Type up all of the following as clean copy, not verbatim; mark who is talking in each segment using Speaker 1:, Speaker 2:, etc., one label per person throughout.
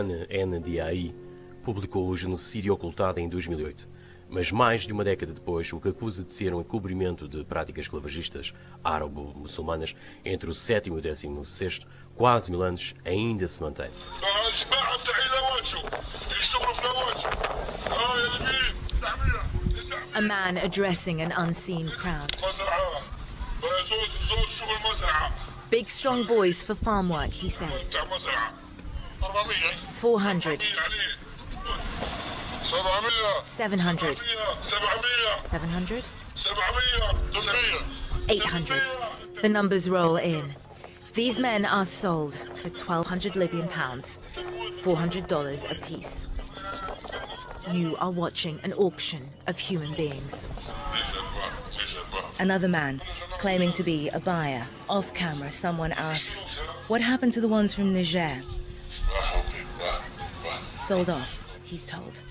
Speaker 1: NDAI publicou o genocídio ocultado em 2008, mas mais de uma década depois, o que acusa de ser um encobrimento de práticas esclavagistas árabo-muçulmanas entre o sétimo e o 16º, quase 1000 anos, ainda se mantém.
Speaker 2: A man addressing an unseen crowd. Big strong boys for farm work, he says. 400. 700. 700. 800. The numbers roll in. These men are sold for 1,200 Libyan pounds, $400 apiece. You are watching an auction of human beings. Another man, claiming to be a buyer. Off camera, someone asks, what happened to the ones from Niger? Sold off, he's told.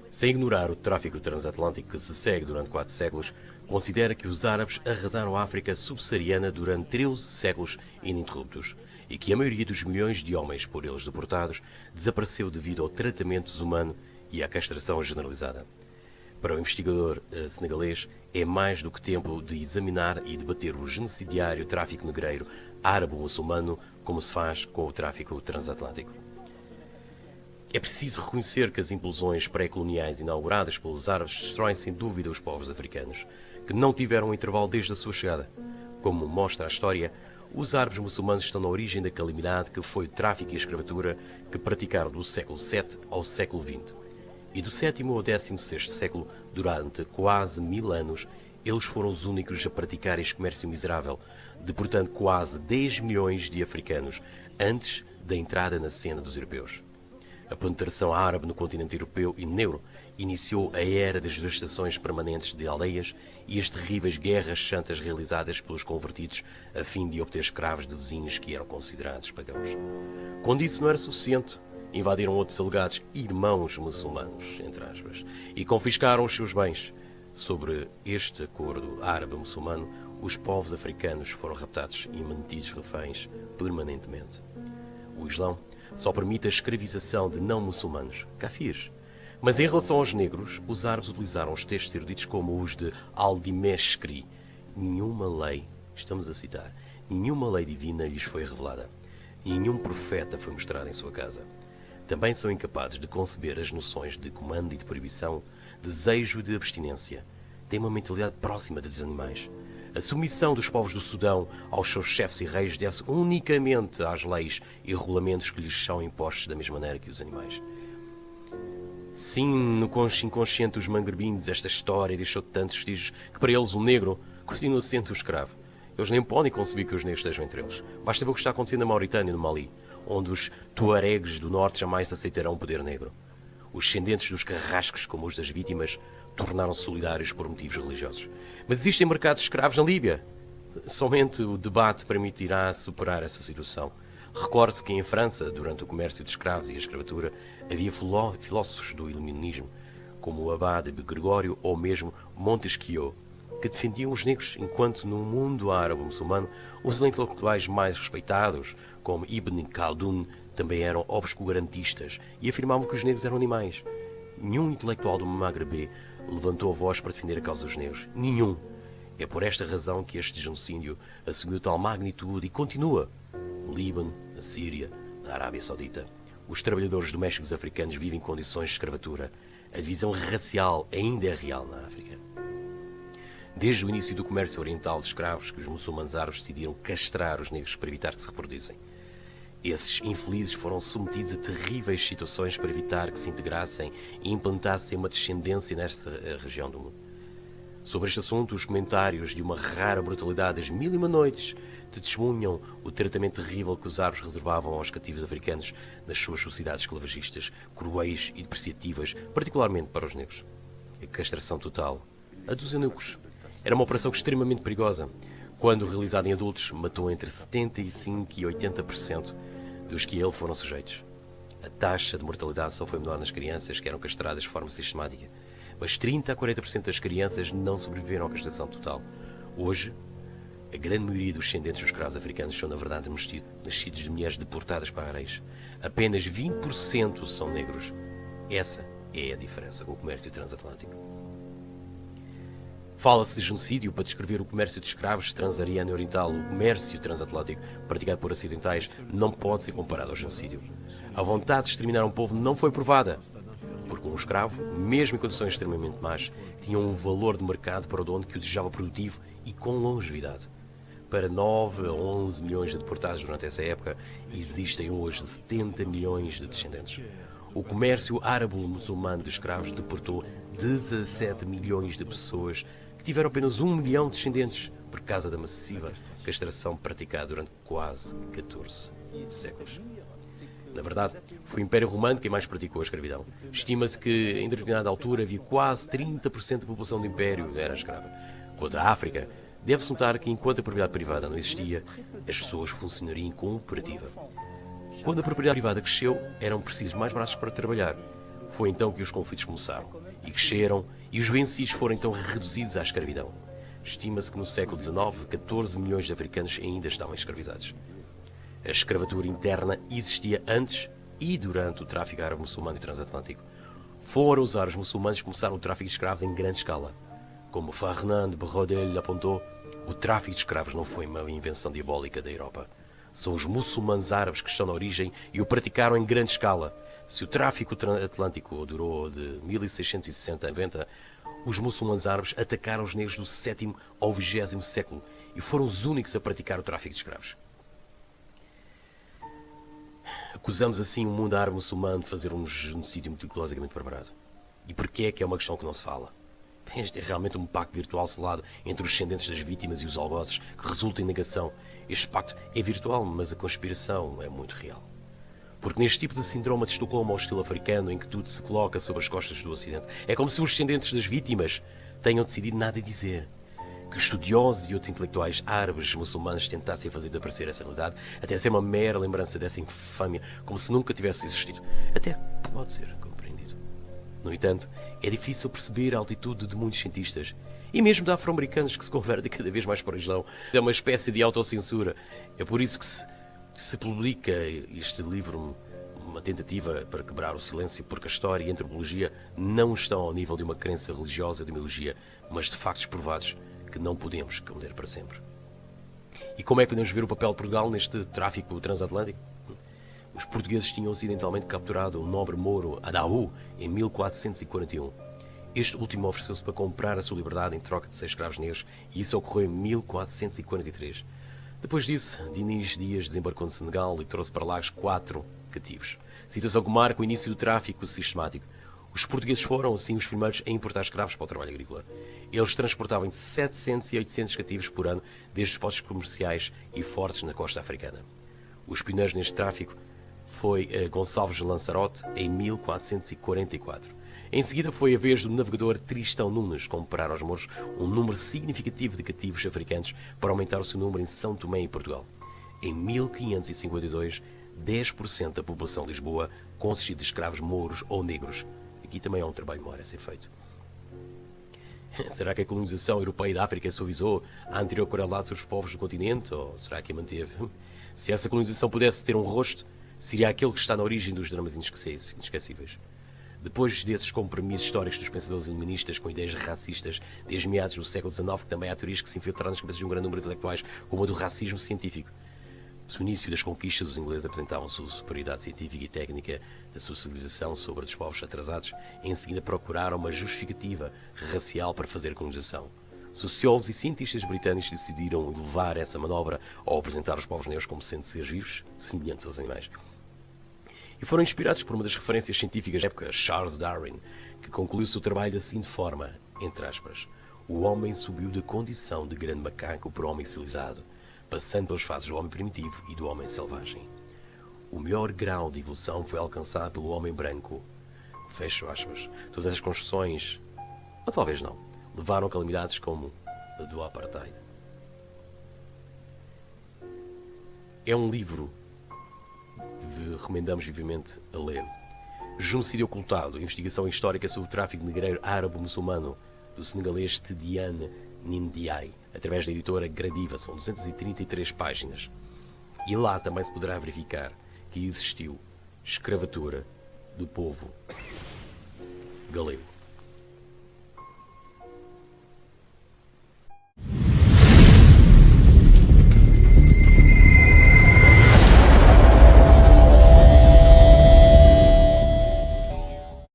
Speaker 1: Sem ignorar o tráfico transatlântico que se segue durante 4 séculos, considera que os árabes arrasaram a África subsaariana durante 13 séculos ininterruptos e que a maioria dos milhões de homens por eles deportados desapareceu devido ao tratamento desumano e à castração generalizada. Para o investigador senegalês, é mais do que tempo de examinar e debater o genocidiário tráfico negreiro árabo-muçulmano, como se faz com o tráfico transatlântico. É preciso reconhecer que as implosões pré-coloniais inauguradas pelos árabes destroem sem dúvida os povos africanos, que não tiveram um intervalo desde a sua chegada. Como mostra a história, os árabes muçulmanos estão na origem da calamidade que foi o tráfico e a escravatura que praticaram do século VII ao século XX. E do 7º ao 16º século, durante quase 1000 anos, eles foram os únicos a praticar este comércio miserável, deportando quase 10 milhões de africanos antes da entrada na cena dos europeus. A penetração árabe no continente europeu e negro iniciou a era das devastações permanentes de aldeias e as terríveis guerras santas realizadas pelos convertidos a fim de obter escravos de vizinhos que eram considerados pagãos. Quando isso não era suficiente, invadiram outros alegados irmãos muçulmanos, entre aspas, e confiscaram os seus bens. Sobre este acordo árabe-muçulmano, os povos africanos foram raptados e mantidos reféns permanentemente. O Islão só permite a escravização de não-muçulmanos, kafirs. Mas em relação aos negros, os árabes utilizaram os textos eruditos como os de Al-Dimeshqi. Nenhuma lei, estamos a citar, nenhuma lei divina lhes foi revelada. Nenhum profeta foi mostrado em sua casa. Também são incapazes de conceber as noções de comando e de proibição, desejo e de abstinência. Têm uma mentalidade próxima dos animais. A submissão dos povos do Sudão aos seus chefes e reis deve-se unicamente às leis e regulamentos que lhes são impostos da mesma maneira que os animais. Sim, no inconsciente dos mangrebins, esta história deixou tantos vestígios que para eles o negro continua sendo o escravo. Eles nem podem conceber que os negros estejam entre eles. Basta ver o que está acontecendo na Mauritânia e no Mali, onde os tuaregs do norte jamais aceitarão o poder negro. Os descendentes dos carrascos, como os das vítimas, tornaram-se solidários por motivos religiosos. Mas existem mercados de escravos na Líbia. Somente o debate permitirá superar essa situação. Recorde-se que em França, durante o comércio de escravos e a escravatura, havia filósofos do iluminismo, como o abade Gregório ou mesmo Montesquieu, que defendiam os negros, enquanto no mundo árabe-muçulmano os intelectuais mais respeitados, como Ibn Khaldun, também eram obscurantistas e afirmavam que os negros eram animais. Nenhum intelectual do Maghreb levantou a voz para defender a causa dos negros. Nenhum. É por esta razão que este genocídio assumiu tal magnitude e continua. No Líbano, na Síria, na Arábia Saudita, os trabalhadores domésticos africanos vivem em condições de escravatura. A divisão racial ainda é real na África. Desde o início do comércio oriental de escravos, que os muçulmanos árabes decidiram castrar os negros para evitar que se reproduzem. Esses infelizes foram submetidos a terríveis situações para evitar que se integrassem e implantassem uma descendência nesta região do mundo. Sobre este assunto, os comentários de uma rara brutalidade das 1001 noites testemunham o tratamento terrível que os árabes reservavam aos cativos africanos nas suas sociedades esclavagistas, cruéis e depreciativas, particularmente para os negros. A castração total, a dos eunucos, era uma operação extremamente perigosa. Quando realizada em adultos, matou entre 75% e 80% dos que a ele foram sujeitos. A taxa de mortalidade só foi menor nas crianças, que eram castradas de forma sistemática, mas 30% a 40% das crianças não sobreviveram à castração total. Hoje, A grande maioria dos descendentes dos escravos africanos são, na verdade, nascidos de mulheres deportadas para Areios. Apenas 20% são negros. Essa é a diferença com o comércio transatlântico. Fala-se de genocídio para descrever o comércio de escravos transariano e oriental. O comércio transatlântico praticado por ocidentais não pode ser comparado ao genocídio. A vontade de exterminar um povo não foi provada, porque um escravo, mesmo em condições extremamente más, tinha um valor de mercado para o dono que o desejava produtivo e com longevidade. Para 9 a 11 milhões de deportados durante essa época, existem hoje 70 milhões de descendentes. O comércio árabo-muçulmano de escravos deportou 17 milhões de pessoas que tiveram apenas 1 milhão de descendentes por causa da massiva castração praticada durante quase 14 séculos. Na verdade, foi o Império Romano quem mais praticou a escravidão. Estima-se que, em determinada altura, havia quase 30% da população do Império era escrava. Quanto à África, deve-se notar que, enquanto a propriedade privada não existia, as pessoas funcionariam em cooperativa. Quando a propriedade privada cresceu, eram precisos mais braços para trabalhar. Foi então que os conflitos começaram. E cresceram, e os vencidos foram então reduzidos à escravidão. Estima-se que no século XIX, 14 milhões de africanos ainda estavam escravizados. A escravatura interna existia antes e durante o tráfico árabe-muçulmano e transatlântico. Foram os árabes muçulmanos que começaram o tráfico de escravos em grande escala. Como Fernand Braudel apontou, o tráfico de escravos não foi uma invenção diabólica da Europa. São os muçulmanos árabes que estão na origem e o praticaram em grande escala. Se o tráfico transatlântico durou de 1660 a 90, os muçulmanos árabes atacaram os negros do 7º ao 20º século e foram os únicos a praticar o tráfico de escravos. Acusamos assim o mundo árabe-muçulmano de fazer um genocídio meticulosamente preparado. E porquê é que é uma questão que não se fala? Este é realmente um pacto virtual selado entre os descendentes das vítimas e os algozes, que resulta em negação. Este pacto é virtual, mas a conspiração é muito real. Porque neste tipo de síndrome de Estocolmo ao estilo africano, em que tudo se coloca sobre as costas do Ocidente, é como se os descendentes das vítimas tenham decidido nada dizer. Que os estudiosos e outros intelectuais árabes muçulmanos tentassem fazer desaparecer essa realidade, até ser uma mera lembrança dessa infâmia, como se nunca tivesse existido. Até pode ser compreendido. No entanto, é difícil perceber a altitude de muitos cientistas, e mesmo de afro-americanos que se convertem cada vez mais para o Islão. É uma espécie de autocensura. É por isso que se publica este livro, uma tentativa para quebrar o silêncio, porque a história e a antropologia não estão ao nível de uma crença religiosa, de uma ideologia, mas de factos provados que não podemos esconder para sempre. E como é que podemos ver o papel de Portugal neste tráfico transatlântico? Os portugueses tinham acidentalmente capturado o nobre mouro Adahu em 1441. Este último ofereceu-se para comprar a sua liberdade em troca de 6 escravos negros, e isso ocorreu em 1443. Depois disso, Dinis Dias desembarcou no Senegal e trouxe para Lagos 4 cativos. Situação que marca o início do tráfico sistemático. Os portugueses foram, assim, os primeiros a importar escravos para o trabalho agrícola. Eles transportavam 700 e 800 cativos por ano desde os postos comerciais e fortes na costa africana. Os pioneiros neste tráfico foi Gonçalves de Lanzarote, em 1444. Em seguida foi a vez do navegador Tristão Nunes comprar aos mouros um número significativo de cativos africanos para aumentar o seu número em São Tomé e Portugal. Em 1552, 10% da população de Lisboa consistia de escravos mouros ou negros. Aqui também há um trabalho maior a ser feito. Será que a colonização europeia da África suavizou a anterior crueldade sobre os povos do continente, ou será que a manteve? Se essa colonização pudesse ter um rosto, seria aquele que está na origem dos dramas inesquecíveis. Depois desses compromissos históricos dos pensadores iluministas com ideias racistas, desde meados do século XIX, que também há teorias que se infiltraram nas cabeças de um grande número de intelectuais, como a do racismo científico. No início das conquistas, os ingleses apresentavam sua superioridade científica e técnica da sua civilização sobre os povos atrasados. Em seguida, procuraram uma justificativa racial para fazer a colonização. Sociólogos e cientistas britânicos decidiram levar essa manobra ao apresentar os povos negros como sendo seres vivos, semelhantes aos animais. E foram inspirados por uma das referências científicas da época, Charles Darwin, que concluiu o seu trabalho da seguinte forma, entre aspas: o homem subiu da condição de grande macaco para o homem civilizado, passando pelas fases do homem primitivo e do homem selvagem. O melhor grau de evolução foi alcançado pelo homem branco. Fecho aspas. Todas essas construções, ou talvez não, levaram a calamidades como a do apartheid. É um livro que recomendamos vivamente a ler. Genocídio Ocultado, investigação histórica sobre o tráfico negreiro árabe-muçulmano, do senegalês Tidiane Ndiaye, através da editora Gradiva. São 233 páginas. E lá também se poderá verificar que existiu escravatura do povo galego.